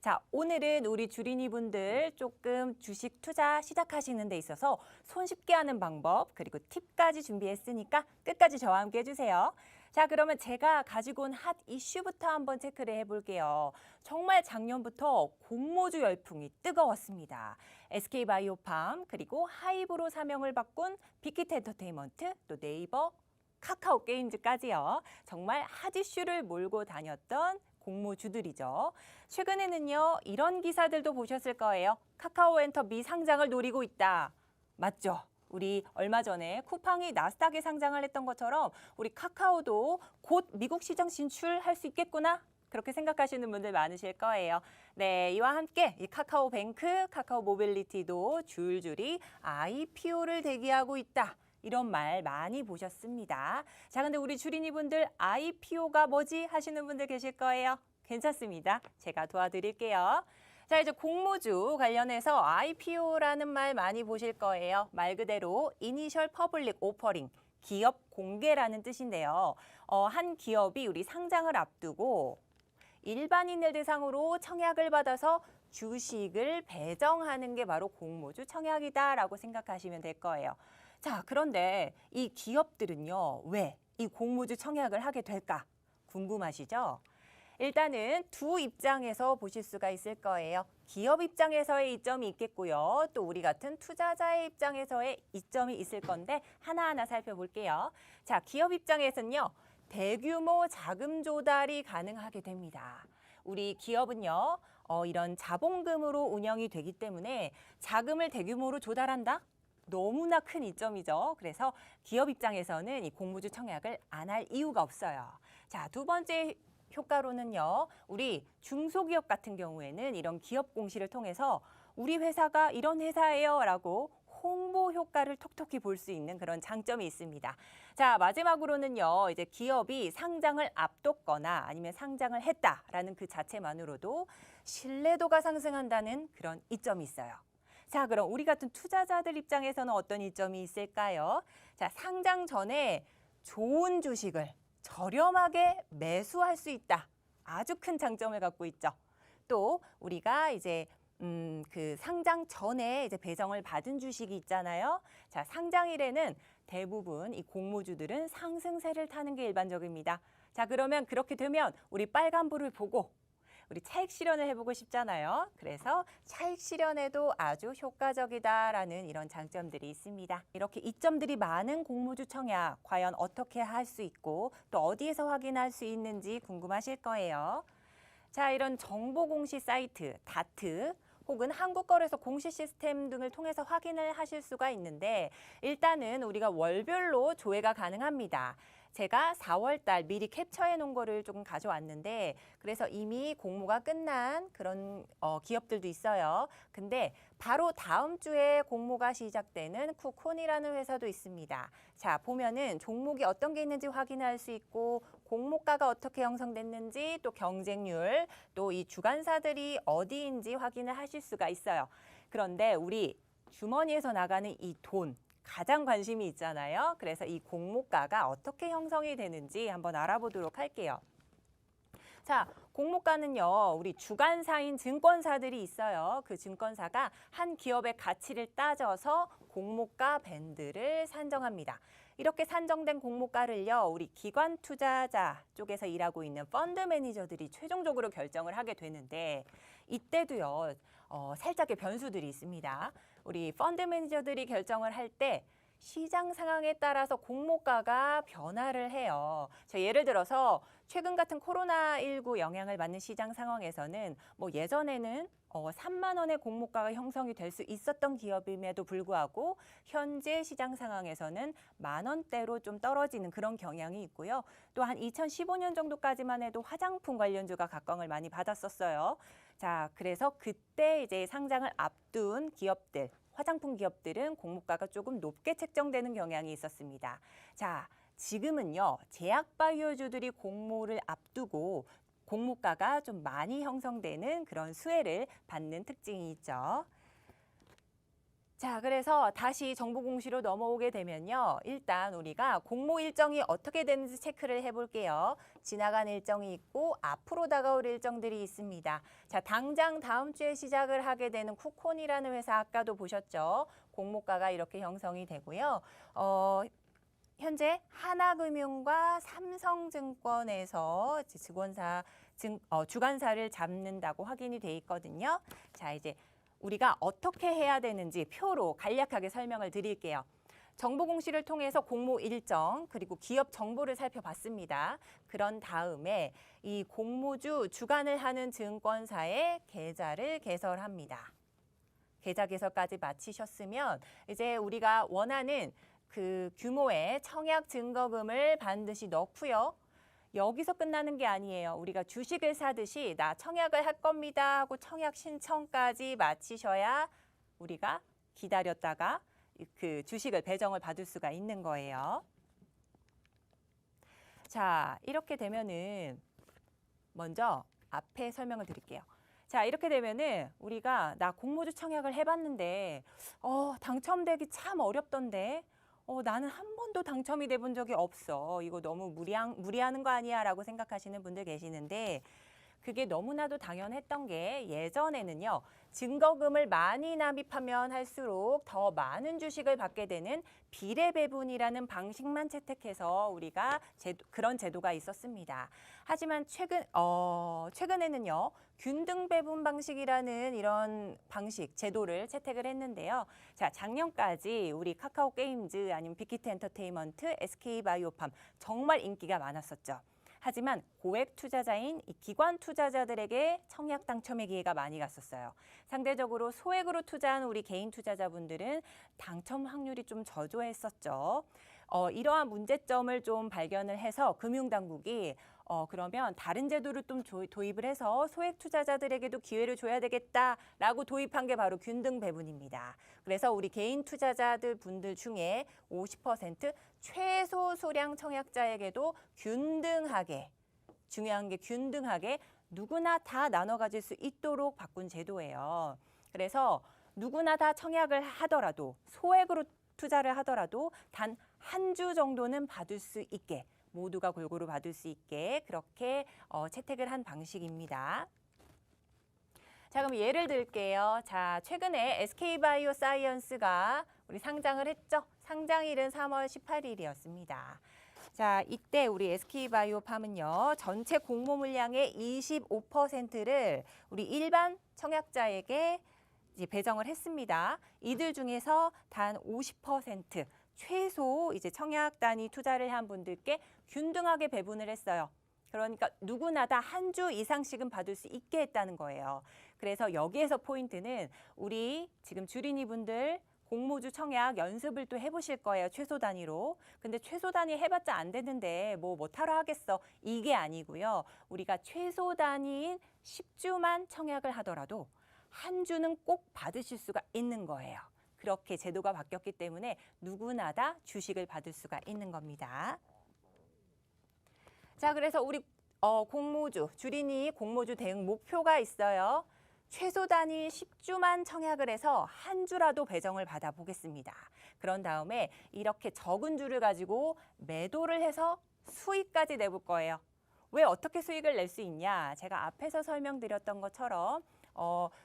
자, 오늘은 우리 주린이분들 조금 주식 투자 시작하시는 데 있어서 손쉽게 하는 방법 그리고 팁까지 준비했으니까 끝까지 저와 함께 해주세요. 자, 그러면 제가 가지고 온 핫 이슈부터 한번 체크를 해볼게요. 정말 작년부터 공모주 열풍이 뜨거웠습니다. SK바이오팜 그리고 하이브로 사명을 바꾼 빅히트 엔터테인먼트 또 네이버 카카오 게임즈까지요. 정말 핫 이슈를 몰고 다녔던 공모주들이죠. 최근에는요, 이런 기사들도 보셨을 거예요. 카카오엔터 미상장을 노리고 있다. 맞죠? 우리 얼마 전에 쿠팡이 나스닥에 상장을 했던 것처럼 우리 카카오도 곧 미국 시장 진출할 수 있겠구나. 그렇게 생각하시는 분들 많으실 거예요. 네, 이와 함께 이 카카오뱅크, 카카오모빌리티도 줄줄이 IPO를 대기하고 있다. 이런 말 많이 보셨습니다. 자, 근데 우리 주린이분들 IPO가 뭐지 하시는 분들 계실 거예요. 괜찮습니다. 제가 도와드릴게요. 자, 이제 공모주 관련해서 IPO라는 말 많이 보실 거예요. 말 그대로 이니셜 퍼블릭 오퍼링, 기업 공개라는 뜻인데요. 한 기업이 우리 상장을 앞두고 일반인을 대상으로 청약을 받아서 주식을 배정하는 게 바로 공모주 청약이다라고 생각하시면 될 거예요. 자, 그런데 이 기업들은요, 왜 이 공모주 청약을 하게 될까? 궁금하시죠? 일단은 두 입장에서 보실 수가 있을 거예요. 기업 입장에서의 이점이 있겠고요. 또 우리 같은 투자자의 입장에서의 이점이 있을 건데 하나하나 살펴볼게요. 자, 기업 입장에서는요, 대규모 자금 조달이 가능하게 됩니다. 우리 기업은요, 이런 자본금으로 운영이 되기 때문에 자금을 대규모로 조달한다? 너무나 큰 이점이죠. 그래서 기업 입장에서는 이 공모주 청약을 안 할 이유가 없어요. 자, 두 번째 효과로는요, 우리 중소기업 같은 경우에는 이런 기업 공시를 통해서 우리 회사가 이런 회사예요 라고 홍보 효과를 톡톡히 볼 수 있는 그런 장점이 있습니다. 자, 마지막으로는요, 이제 기업이 상장을 앞뒀거나 아니면 상장을 했다라는 그 자체만으로도 신뢰도가 상승한다는 그런 이점이 있어요. 자, 그럼 우리 같은 투자자들 입장에서는 어떤 이점이 있을까요? 자, 상장 전에 좋은 주식을 저렴하게 매수할 수 있다. 아주 큰 장점을 갖고 있죠. 또 우리가 이제 그 상장 전에 이제 배정을 받은 주식이 있잖아요. 자, 상장일에는 대부분 이 공모주들은 상승세를 타는 게 일반적입니다. 자, 그러면 그렇게 되면 우리 빨간불을 보고 우리 차익 실현을 해보고 싶잖아요. 그래서 차익 실현에도 아주 효과적이다라는 이런 장점들이 있습니다. 이렇게 이점들이 많은 공모주 청약, 과연 어떻게 할 수 있고 또 어디에서 확인할 수 있는지 궁금하실 거예요. 자, 이런 정보 공시 사이트, 다트, 혹은 한국거래소 공시 시스템 등을 통해서 확인을 하실 수가 있는데 일단은 우리가 월별로 조회가 가능합니다. 제가 4월 달 미리 캡처해 놓은 거를 조금 가져왔는데 그래서 이미 공모가 끝난 그런 기업들도 있어요. 근데 바로 다음 주에 공모가 시작되는 쿠콘이라는 회사도 있습니다. 자, 보면은 종목이 어떤 게 있는지 확인할 수 있고 공모가가 어떻게 형성됐는지 또 경쟁률 또 이 주관사들이 어디인지 확인을 하실 수가 있어요. 그런데 우리 주머니에서 나가는 이 돈 가장 관심이 있잖아요. 그래서 이 공모가가 어떻게 형성이 되는지 한번 알아보도록 할게요. 자, 공모가는요, 우리 주관사인 증권사들이 있어요. 그 증권사가 한 기업의 가치를 따져서 공모가 밴드를 산정합니다. 이렇게 산정된 공모가를요, 우리 기관 투자자 쪽에서 일하고 있는 펀드 매니저들이 최종적으로 결정을 하게 되는데 이때도요, 살짝의 변수들이 있습니다. 우리 펀드 매니저들이 결정을 할 때 시장 상황에 따라서 공모가가 변화를 해요. 자, 예를 들어서 최근 같은 코로나19 영향을 받는 시장 상황에서는 뭐 예전에는 3만 원의 공모가가 형성이 될 수 있었던 기업임에도 불구하고 현재 시장 상황에서는 만 원대로 좀 떨어지는 그런 경향이 있고요. 또 한 2015년 정도까지만 해도 화장품 관련주가 각광을 많이 받았었어요. 자, 그래서 그때 이제 상장을 앞둔 기업들 화장품 기업들은 공모가가 조금 높게 책정되는 경향이 있었습니다. 자, 지금은요, 제약바이오주들이 공모를 앞두고 공모가가 좀 많이 형성되는 그런 수혜를 받는 특징이 있죠. 자, 그래서 다시 정보 공시로 넘어오게 되면요. 일단 우리가 공모 일정이 어떻게 되는지 체크를 해볼게요. 지나간 일정이 있고 앞으로 다가올 일정들이 있습니다. 자, 당장 다음 주에 시작을 하게 되는 쿠콘이라는 회사 아까도 보셨죠? 공모가가 이렇게 형성이 되고요. 현재 하나금융과 삼성증권에서 주관사를 잡는다고 확인이 돼 있거든요. 자, 이제 우리가 어떻게 해야 되는지 표로 간략하게 설명을 드릴게요. 정보 공시를 통해서 공모 일정 그리고 기업 정보를 살펴봤습니다. 그런 다음에 이 공모주 주관을 하는 증권사의 계좌를 개설합니다. 계좌 개설까지 마치셨으면 이제 우리가 원하는 그 규모의 청약 증거금을 반드시 넣고요. 여기서 끝나는 게 아니에요. 우리가 주식을 사듯이 나 청약을 할 겁니다 하고 청약 신청까지 마치셔야 우리가 기다렸다가 그 주식을 배정을 받을 수가 있는 거예요. 자, 이렇게 되면은 먼저 앞에 설명을 드릴게요. 자, 이렇게 되면은 우리가 나 공모주 청약을 해봤는데 당첨되기 참 어렵던데 나는 한 번도 당첨이 돼 본 적이 없어. 이거 너무 무리하는 거 아니야? 라고 생각하시는 분들 계시는데 그게 너무나도 당연했던 게 예전에는요. 증거금을 많이 납입하면 할수록 더 많은 주식을 받게 되는 비례배분이라는 방식만 채택해서 우리가 그런 제도가 있었습니다. 하지만 최근에는요. 균등배분 방식이라는 이런 방식, 제도를 채택을 했는데요. 자, 작년까지 우리 카카오 게임즈 아니면 빅히트 엔터테인먼트, SK바이오팜 정말 인기가 많았었죠. 하지만 고액 투자자인 이 기관 투자자들에게 청약 당첨의 기회가 많이 갔었어요. 상대적으로 소액으로 투자한 우리 개인 투자자분들은 당첨 확률이 좀 저조했었죠. 이러한 문제점을 좀 발견을 해서 금융당국이 그러면 다른 제도를 좀 도입을 해서 소액 투자자들에게도 기회를 줘야 되겠다라고 도입한 게 바로 균등 배분입니다. 그래서 우리 개인 투자자들 분들 중에 50% 최소 소량 청약자에게도 균등하게, 중요한 게 균등하게 누구나 다 나눠 가질 수 있도록 바꾼 제도예요. 그래서 누구나 다 청약을 하더라도 소액으로 투자를 하더라도 단 한 주 정도는 받을 수 있게 모두가 골고루 받을 수 있게 그렇게 채택을 한 방식입니다. 자, 그럼 예를 들게요. 자, 최근에 SK바이오사이언스가 우리 상장을 했죠. 상장일은 3월 18일이었습니다. 자, 이때 우리 SK바이오팜은요. 전체 공모 물량의 25%를 우리 일반 청약자에게 이제 배정을 했습니다. 이들 중에서 단 50% 최소 이제 청약 단위 투자를 한 분들께 균등하게 배분을 했어요. 그러니까 누구나 다 한 주 이상씩은 받을 수 있게 했다는 거예요. 그래서 여기에서 포인트는 우리 지금 주린이 분들 공모주 청약 연습을 또 해보실 거예요. 최소 단위로. 근데 최소 단위 해봤자 안 되는데 뭐 못하러 하겠어. 이게 아니고요. 우리가 최소 단위인 10주만 청약을 하더라도 한 주는 꼭 받으실 수가 있는 거예요. 그렇게 제도가 바뀌었기 때문에 누구나 다 주식을 받을 수가 있는 겁니다. 자, 그래서 우리 공모주, 주린이 공모주 대응 목표가 있어요. 최소 단위 10주만 청약을 해서 한 주라도 배정을 받아보겠습니다. 그런 다음에 이렇게 적은 주를 가지고 매도를 해서 수익까지 내볼 거예요. 왜 어떻게 수익을 낼 수 있냐? 제가 앞에서 설명드렸던 것처럼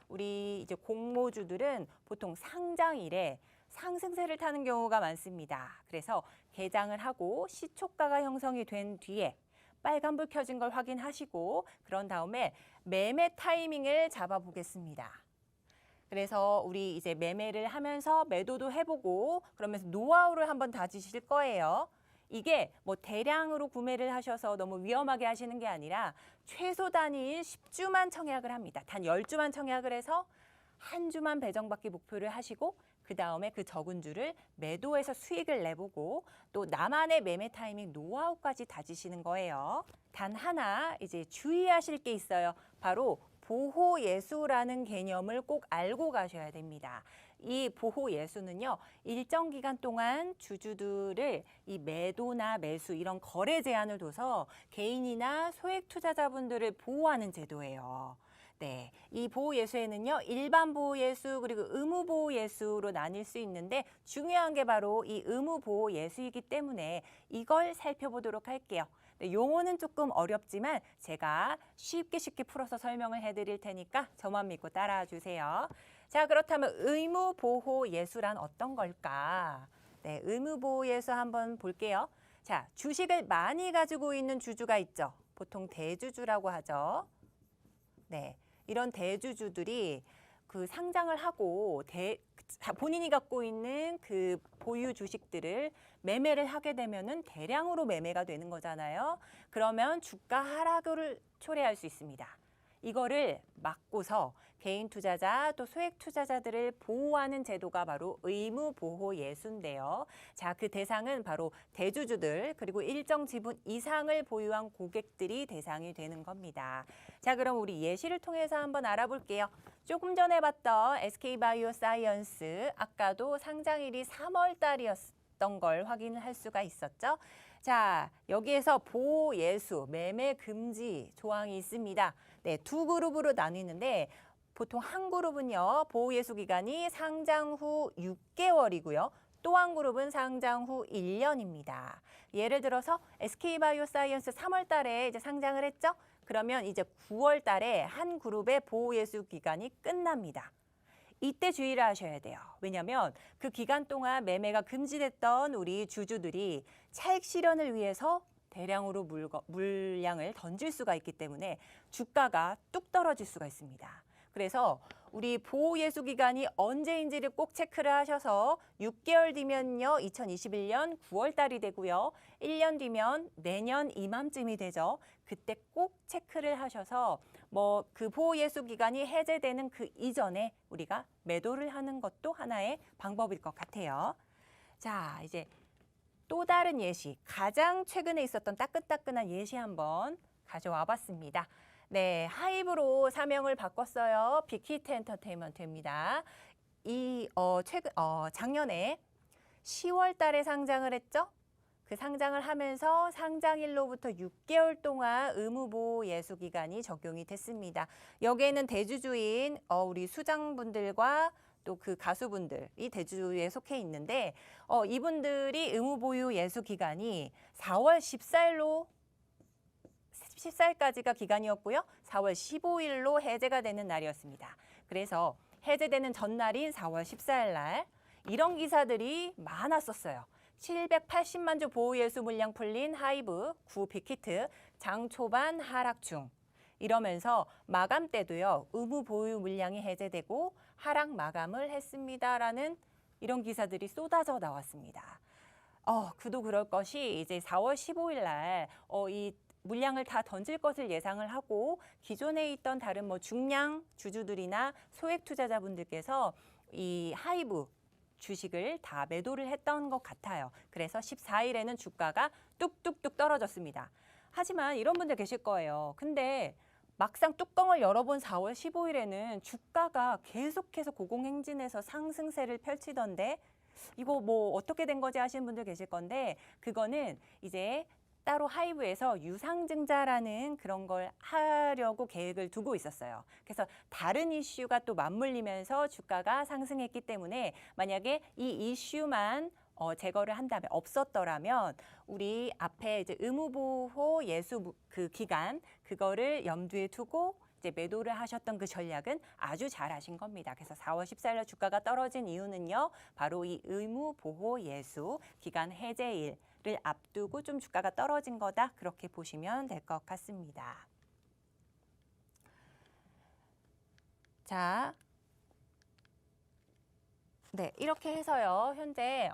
우리 이제 공모주들은 보통 상장일에 상승세를 타는 경우가 많습니다. 그래서 개장을 하고 시초가가 형성이 된 뒤에 빨간불 켜진 걸 확인하시고 그런 다음에 매매 타이밍을 잡아보겠습니다. 그래서 우리 이제 매매를 하면서 매도도 해보고 그러면서 노하우를 한번 다지실 거예요. 이게 뭐 대량으로 구매를 하셔서 너무 위험하게 하시는 게 아니라 최소 단위일 10주만 청약을 합니다. 단 10주만 청약을 해서 한 주만 배정받기 목표를 하시고 그 다음에 그 적은 주를 매도해서 수익을 내보고 또 나만의 매매 타이밍 노하우까지 다지시는 거예요. 단 하나 이제 주의하실 게 있어요. 바로 보호예수라는 개념을 꼭 알고 가셔야 됩니다. 이 보호예수는요. 일정 기간 동안 주주들을 이 매도나 매수 이런 거래 제한을 둬서 개인이나 소액 투자자분들을 보호하는 제도예요. 네, 이 보호예수에는요, 일반 보호예수 그리고 의무 보호예수로 나뉠 수 있는데 중요한 게 바로 이 의무 보호예수이기 때문에 이걸 살펴보도록 할게요. 네, 용어는 조금 어렵지만 제가 쉽게 풀어서 설명을 해드릴 테니까 저만 믿고 따라와 주세요. 자, 그렇다면 의무 보호예수란 어떤 걸까? 네, 의무 보호예수 한번 볼게요. 자, 주식을 많이 가지고 있는 주주가 있죠. 보통 대주주라고 하죠. 네, 이런 대주주들이 그 상장을 하고 본인이 갖고 있는 그 보유 주식들을 매매를 하게 되면은 대량으로 매매가 되는 거잖아요. 그러면 주가 하락을 초래할 수 있습니다. 이거를 막고서 개인 투자자 또 소액 투자자들을 보호하는 제도가 바로 의무 보호 예수인데요. 자, 그 대상은 바로 대주주들 그리고 일정 지분 이상을 보유한 고객들이 대상이 되는 겁니다. 자, 그럼 우리 예시를 통해서 한번 알아볼게요. 조금 전에 봤던 SK바이오사이언스 아까도 상장일이 3월 달이었던 걸 확인을 할 수가 있었죠. 자, 여기에서 보호 예수, 매매 금지 조항이 있습니다. 네, 두 그룹으로 나뉘는데 보통 한 그룹은요, 보호 예수 기간이 상장 후 6개월이고요. 또 한 그룹은 상장 후 1년입니다. 예를 들어서 SK바이오사이언스 3월 달에 이제 상장을 했죠? 그러면 이제 9월 달에 한 그룹의 보호 예수 기간이 끝납니다. 이때 주의를 하셔야 돼요. 왜냐하면 그 기간 동안 매매가 금지됐던 우리 주주들이 차익 실현을 위해서 대량으로 물량을 던질 수가 있기 때문에 주가가 뚝 떨어질 수가 있습니다. 그래서 우리 보호 예수 기간이 언제인지를 꼭 체크를 하셔서 6개월 뒤면요, 2021년 9월 달이 되고요. 1년 뒤면 내년 이맘쯤이 되죠. 그때 꼭 체크를 하셔서 뭐 그 보호 예수 기간이 해제되는 그 이전에 우리가 매도를 하는 것도 하나의 방법일 것 같아요. 자, 이제 또 다른 예시, 가장 최근에 있었던 따끈따끈한 예시 한번 가져와 봤습니다. 네, 하이브로 사명을 바꿨어요. 빅히트 엔터테인먼트입니다. 작년에 10월 달에 상장을 했죠. 그 상장을 하면서 상장일로부터 6개월 동안 의무보호 예수 기간이 적용이 됐습니다. 여기에는 대주주인 우리 수장분들과 또 그 가수분들이 대주주에 속해 있는데 이분들이 의무보유 예수 기간이 4월 14일까지가 기간이었고요. 4월 15일로 해제가 되는 날이었습니다. 그래서 해제되는 전날인 4월 14일 날 이런 기사들이 많았었어요. 780만 주 보호예수 물량 풀린 하이브, 구 빅히트, 장 초반 하락 중. 이러면서 마감 때도요. 의무 보유 물량이 해제되고 하락 마감을 했습니다라는 이런 기사들이 쏟아져 나왔습니다. 그도 그럴 것이 이제 4월 15일 날 이 물량을 다 던질 것을 예상을 하고 기존에 있던 다른 뭐 중량 주주들이나 소액 투자자분들께서 이 하이브 주식을 다 매도를 했던 것 같아요. 그래서 14일에는 주가가 뚝뚝뚝 떨어졌습니다. 하지만 이런 분들 계실 거예요. 근데 막상 뚜껑을 열어본 4월 15일에는 주가가 계속해서 고공행진해서 상승세를 펼치던데 이거 뭐 어떻게 된 거지 하시는 분들 계실 건데 그거는 이제 따로 하이브에서 유상증자라는 그런 걸 하려고 계획을 두고 있었어요. 그래서 다른 이슈가 또 맞물리면서 주가가 상승했기 때문에 만약에 이 이슈만 제거를 한다면 없었더라면 우리 앞에 이제 의무보호 예수 그 기간 그거를 염두에 두고 이제 매도를 하셨던 그 전략은 아주 잘하신 겁니다. 그래서 4월 14일 날 주가가 떨어진 이유는요. 바로 이 의무보호 예수 기간 해제일을 앞두고 좀 주가가 떨어진 거다. 그렇게 보시면 될 것 같습니다. 자, 네, 이렇게 해서요. 현대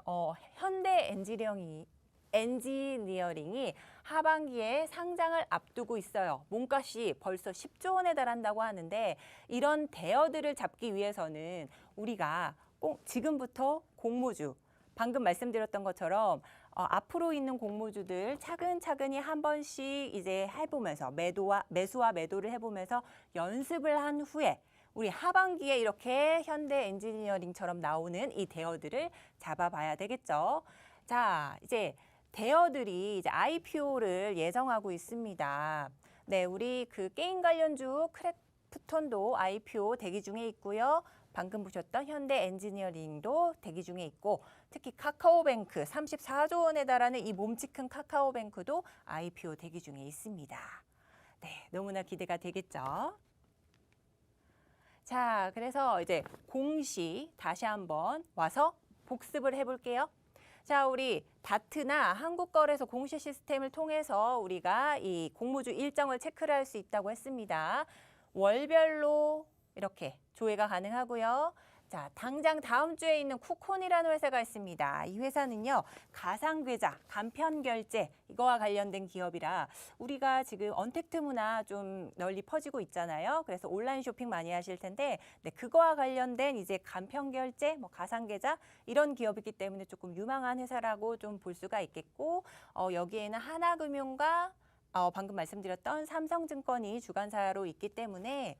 엔지니어링이 하반기에 상장을 앞두고 있어요. 몸값이 벌써 10조 원에 달한다고 하는데 이런 대여들을 잡기 위해서는 우리가 꼭 지금부터 공모주, 방금 말씀드렸던 것처럼 앞으로 있는 공모주들 차근차근히 한 번씩 이제 해보면서 매수와 매도를 해보면서 연습을 한 후에 우리 하반기에 이렇게 현대 엔지니어링처럼 나오는 이 대여들을 잡아봐야 되겠죠. 자, 이제 대여들이 이제 IPO를 예정하고 있습니다. 네, 우리 그 게임 관련주 푸톤도 IPO 대기 중에 있고요. 방금 보셨던 현대 엔지니어링도 대기 중에 있고 특히 카카오뱅크 34조 원에 달하는 이 몸집 큰 카카오뱅크도 IPO 대기 중에 있습니다. 네, 너무나 기대가 되겠죠? 자, 그래서 이제 공시 다시 한번 와서 복습을 해볼게요. 자, 우리 다트나 한국거래소 공시 시스템을 통해서 우리가 이 공모주 일정을 체크를 할 수 있다고 했습니다. 월별로 이렇게 조회가 가능하고요. 자, 당장 다음 주에 있는 쿠콘이라는 회사가 있습니다. 이 회사는요, 가상계좌, 간편결제 이거와 관련된 기업이라 우리가 지금 언택트 문화 좀 널리 퍼지고 있잖아요. 그래서 온라인 쇼핑 많이 하실 텐데, 네, 그거와 관련된 이제 간편결제, 뭐 가상계좌 이런 기업이기 때문에 조금 유망한 회사라고 좀 볼 수가 있겠고, 여기에는 하나금융과 방금 말씀드렸던 삼성증권이 주관사로 있기 때문에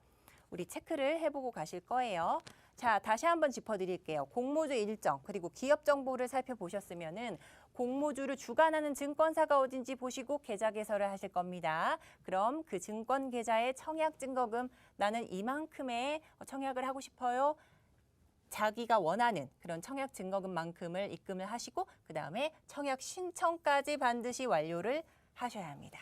우리 체크를 해보고 가실 거예요. 자, 다시 한번 짚어드릴게요. 공모주 일정 그리고 기업 정보를 살펴보셨으면은 공모주를 주관하는 증권사가 어딘지 보시고 계좌 개설을 하실 겁니다. 그럼 그 증권 계좌의 청약 증거금 나는 이만큼의 청약을 하고 싶어요. 자기가 원하는 그런 청약 증거금만큼을 입금을 하시고 그 다음에 청약 신청까지 반드시 완료를 하셔야 합니다.